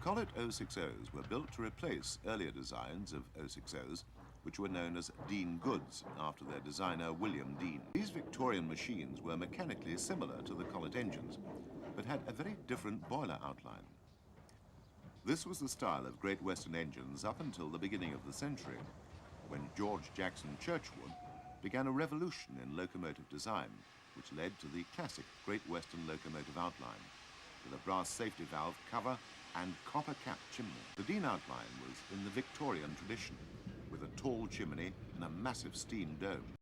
Collett 060s were built to replace earlier designs of 060s, which were known as Dean goods, after their designer William Dean. These Victorian machines were mechanically similar to the Collett engines, but had a very different boiler outline. This was the style of Great Western engines up until the beginning of the century, when George Jackson Churchward began a revolution in locomotive design, which led to the classic Great Western locomotive outline, with a brass safety valve cover and copper-capped chimney. The Dean outline was in the Victorian tradition, with a tall chimney and a massive steam dome.